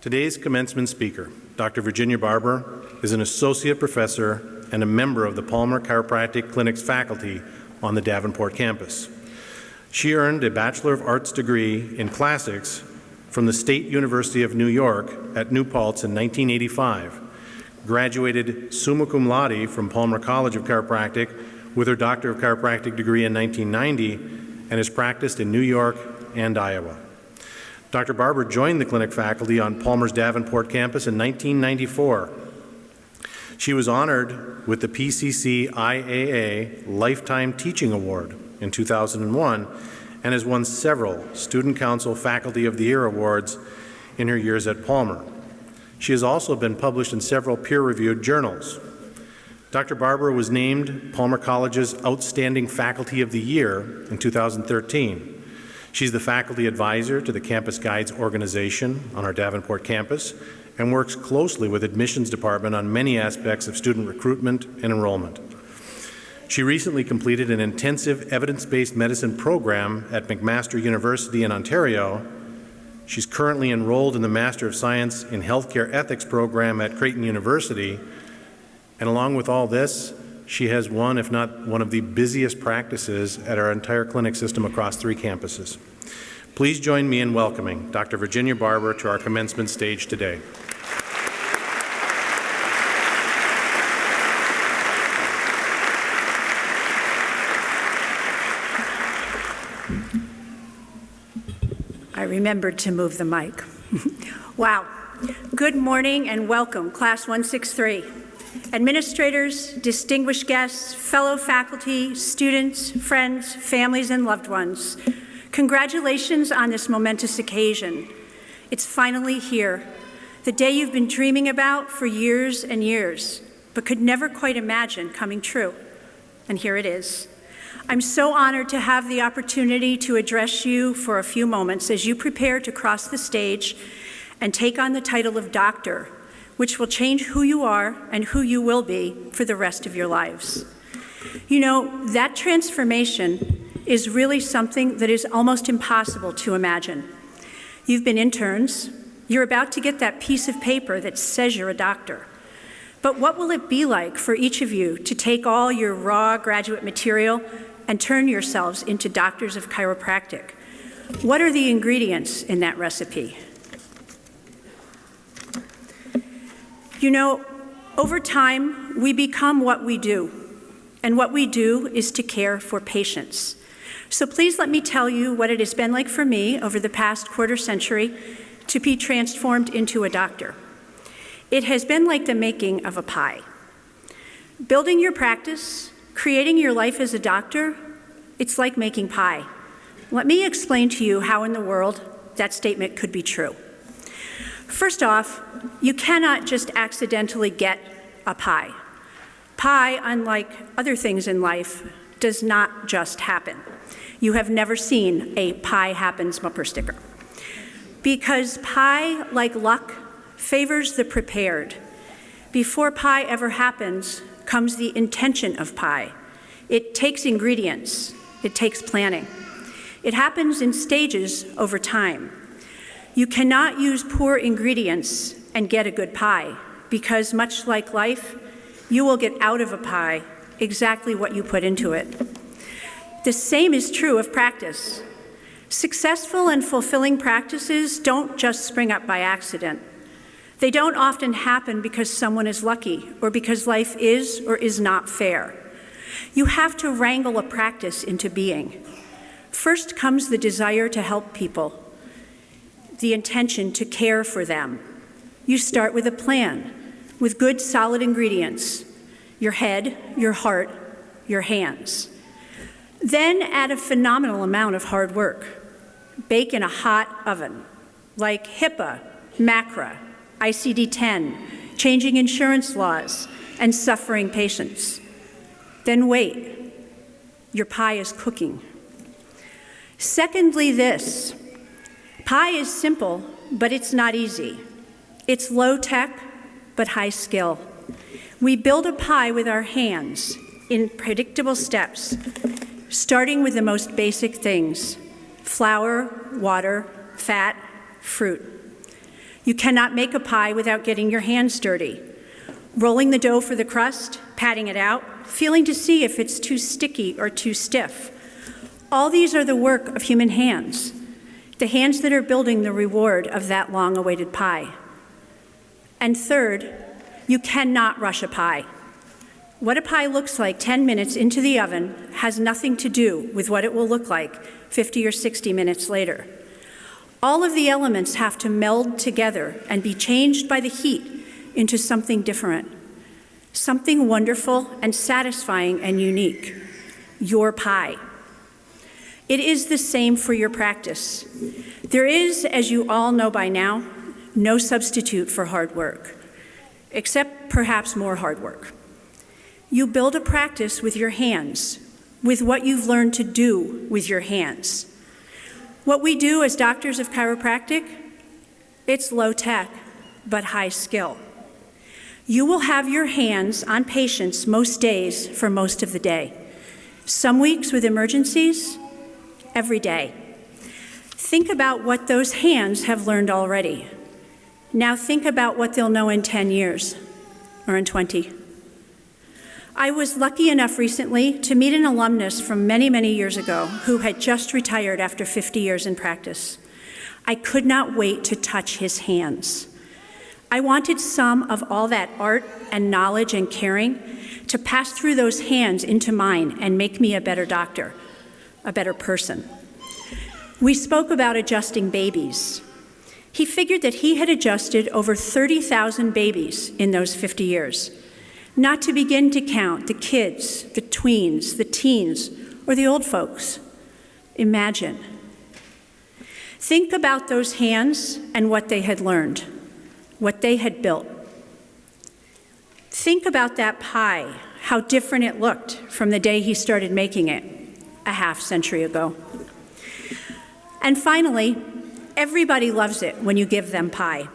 Today's commencement speaker, Dr. Virginia Barber, is an associate professor and a member of the Palmer Chiropractic Clinic's faculty on the Davenport campus. She earned a Bachelor of Arts degree in Classics from the State University of New York at New Paltz in 1985, graduated summa cum laude from Palmer College of Chiropractic with her Doctor of Chiropractic degree in 1990 and has practiced in New York and Iowa. Dr. Barber joined the clinic faculty on Palmer's Davenport campus in 1994. She was honored with the PCC IAA Lifetime Teaching Award in 2001 and has won several Student Council Faculty of the Year awards in her years at Palmer. She has also been published in several peer-reviewed journals. Dr. Barber was named Palmer College's Outstanding Faculty of the Year in 2013. She's the faculty advisor to the Campus Guides organization on our Davenport campus and works closely with admissions department on many aspects of student recruitment and enrollment. She recently completed an intensive evidence-based medicine program at McMaster University in Ontario. She's currently enrolled in the Master of Science in Healthcare Ethics program at Creighton University. And along with all this, she has one, if not one of the busiest practices at our entire clinic system across 3 campuses. Please join me in welcoming Dr. Virginia Barber to our commencement stage today. I remembered to move the mic. Wow. Good morning and welcome, Class 163. Administrators, distinguished guests, fellow faculty, students, friends, families, and loved ones, congratulations on this momentous occasion. It's finally here, the day you've been dreaming about for years and years, but could never quite imagine coming true. And here it is. I'm so honored to have the opportunity to address you for a few moments as you prepare to cross the stage and take on the title of doctor, which will change who you are and who you will be for the rest of your lives. You know, that transformation is really something that is almost impossible to imagine. You've been interns. You're about to get that piece of paper that says you're a doctor. But what will it be like for each of you to take all your raw graduate material and turn yourselves into doctors of chiropractic? What are the ingredients in that recipe? You know, over time, we become what we do, and what we do is to care for patients. So please let me tell you what it has been like for me over the past quarter century to be transformed into a doctor. It has been like the making of a pie. Building your practice, creating your life as a doctor, it's like making pie. Let me explain to you how in the world that statement could be true. First off, you cannot just accidentally get a pie. Pie, unlike other things in life, does not just happen. You have never seen a pie happens bumper sticker. Because pie, like luck, favors the prepared. Before pie ever happens comes the intention of pie. It takes ingredients. It takes planning. It happens in stages over time. You cannot use poor ingredients and get a good pie, because much like life, you will get out of a pie exactly what you put into it. The same is true of practice. Successful and fulfilling practices don't just spring up by accident. They don't often happen because someone is lucky or because life is or is not fair. You have to wrangle a practice into being. First comes the desire to help people, the intention to care for them. You start with a plan, with good, solid ingredients, your head, your heart, your hands. Then add a phenomenal amount of hard work. Bake in a hot oven, like HIPAA, MACRA, ICD-10, changing insurance laws, and suffering patients. Then wait, your pie is cooking. Secondly, this. Pie is simple, but it's not easy. It's low tech, but high skill. We build a pie with our hands in predictable steps, starting with the most basic things: flour, water, fat, fruit. You cannot make a pie without getting your hands dirty. Rolling the dough for the crust, patting it out, feeling to see if it's too sticky or too stiff. All these are the work of human hands, the hands that are building the reward of that long-awaited pie. And third, you cannot rush a pie. What a pie looks like 10 minutes into the oven has nothing to do with what it will look like 50 or 60 minutes later. All of the elements have to meld together and be changed by the heat into something different, something wonderful and satisfying and unique, your pie. It is the same for your practice. There is, as you all know by now, no substitute for hard work, except perhaps more hard work. You build a practice with your hands, with what you've learned to do with your hands. What we do as doctors of chiropractic, it's low tech, but high skill. You will have your hands on patients most days for most of the day. Some weeks with emergencies, every day. Think about what those hands have learned already. Now think about what they'll know in 10 years or in 20. I was lucky enough recently to meet an alumnus from many, many years ago who had just retired after 50 years in practice. I could not wait to touch his hands. I wanted some of all that art and knowledge and caring to pass through those hands into mine and make me a better doctor, a better person. We spoke about adjusting babies. He figured that he had adjusted over 30,000 babies in those 50 years. Not to begin to count the kids, the tweens, the teens, or the old folks. Imagine. Think about those hands and what they had learned, what they had built. Think about that pie, how different it looked from the day he started making it a half century ago. And finally, everybody loves it when you give them pie.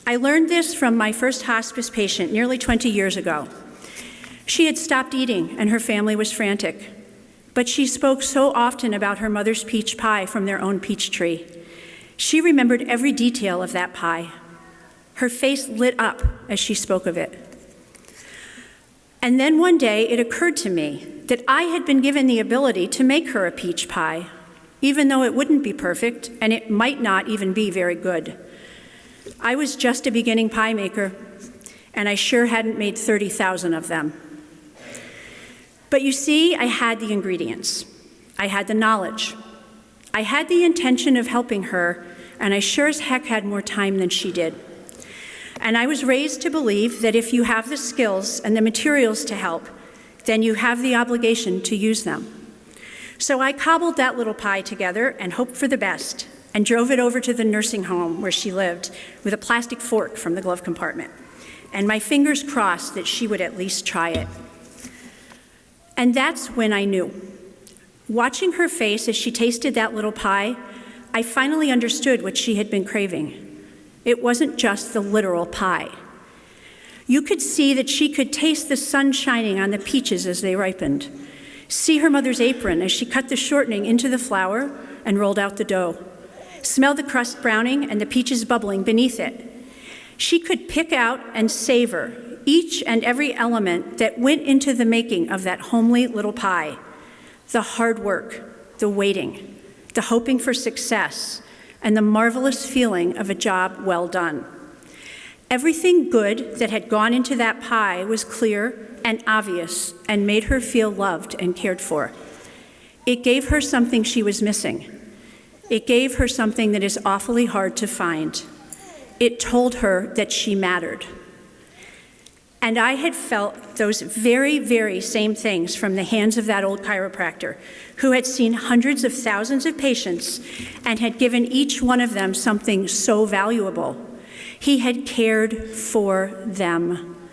I learned this from my first hospice patient nearly 20 years ago. She had stopped eating and her family was frantic, but she spoke so often about her mother's peach pie from their own peach tree. She remembered every detail of that pie. Her face lit up as she spoke of it. And then one day it occurred to me that I had been given the ability to make her a peach pie, even though it wouldn't be perfect and it might not even be very good. I was just a beginning pie maker, and I sure hadn't made 30,000 of them. But you see, I had the ingredients. I had the knowledge. I had the intention of helping her, and I sure as heck had more time than she did. And I was raised to believe that if you have the skills and the materials to help, then you have the obligation to use them. So I cobbled that little pie together and hoped for the best, and drove it over to the nursing home where she lived with a plastic fork from the glove compartment. And my fingers crossed that she would at least try it. And that's when I knew. Watching her face as she tasted that little pie, I finally understood what she had been craving. It wasn't just the literal pie. You could see that she could taste the sun shining on the peaches as they ripened, see her mother's apron as she cut the shortening into the flour and rolled out the dough, smell the crust browning and the peaches bubbling beneath it. She could pick out and savor each and every element that went into the making of that homely little pie. The hard work, the waiting, the hoping for success, and the marvelous feeling of a job well done. Everything good that had gone into that pie was clear and obvious and made her feel loved and cared for. It gave her something she was missing. It gave her something that is awfully hard to find. It told her that she mattered. And I had felt those very, very same things from the hands of that old chiropractor who had seen hundreds of thousands of patients and had given each one of them something so valuable. He had cared for them.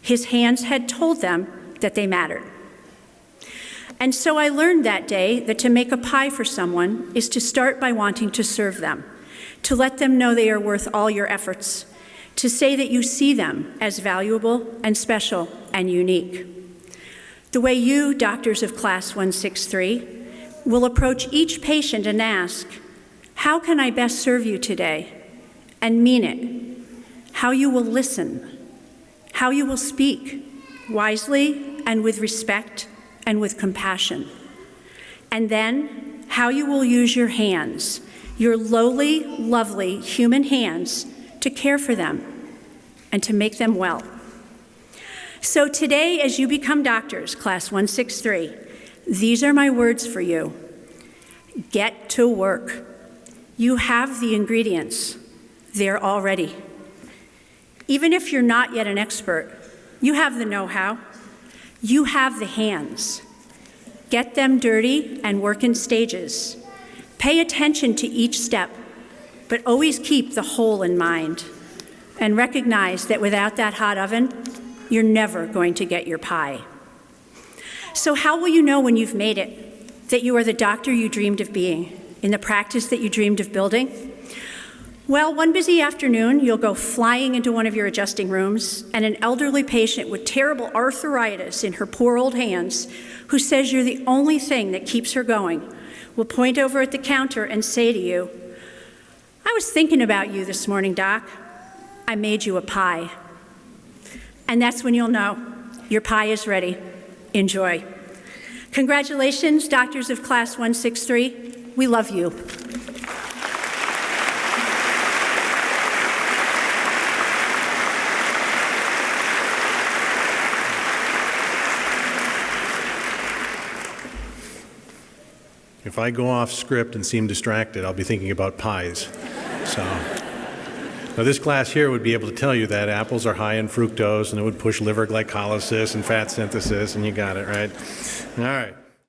His hands had told them that they mattered. And so I learned that day that to make a pie for someone is to start by wanting to serve them, to let them know they are worth all your efforts, to say that you see them as valuable and special and unique. The way you, doctors of Class 163, will approach each patient and ask, how can I best serve you today? And mean it. how you will listen, how you will speak wisely and with respect and with compassion, and then how you will use your hands, your lowly, lovely human hands, to care for them and to make them well. So today, as you become doctors, Class 163, these are my words for you. Get to work. You have the ingredients. They're all ready. Even if you're not yet an expert, you have the know-how. You have the hands. Get them dirty and work in stages. Pay attention to each step, but always keep the whole in mind. And recognize that without that hot oven, you're never going to get your pie. So how will you know when you've made it, that you are the doctor you dreamed of being, in the practice that you dreamed of building? Well, one busy afternoon, you'll go flying into one of your adjusting rooms, and an elderly patient with terrible arthritis in her poor old hands, who says you're the only thing that keeps her going, will point over at the counter and say to you, "I was thinking about you this morning, Doc. I made you a pie." And that's when you'll know your pie is ready. Enjoy. Congratulations, doctors of Class 163. We love you. If I go off script and seem distracted, I'll be thinking about pies. So. Now, this class here would be able to tell you that apples are high in fructose, and it would push liver glycolysis and fat synthesis, and you got it, right? All right.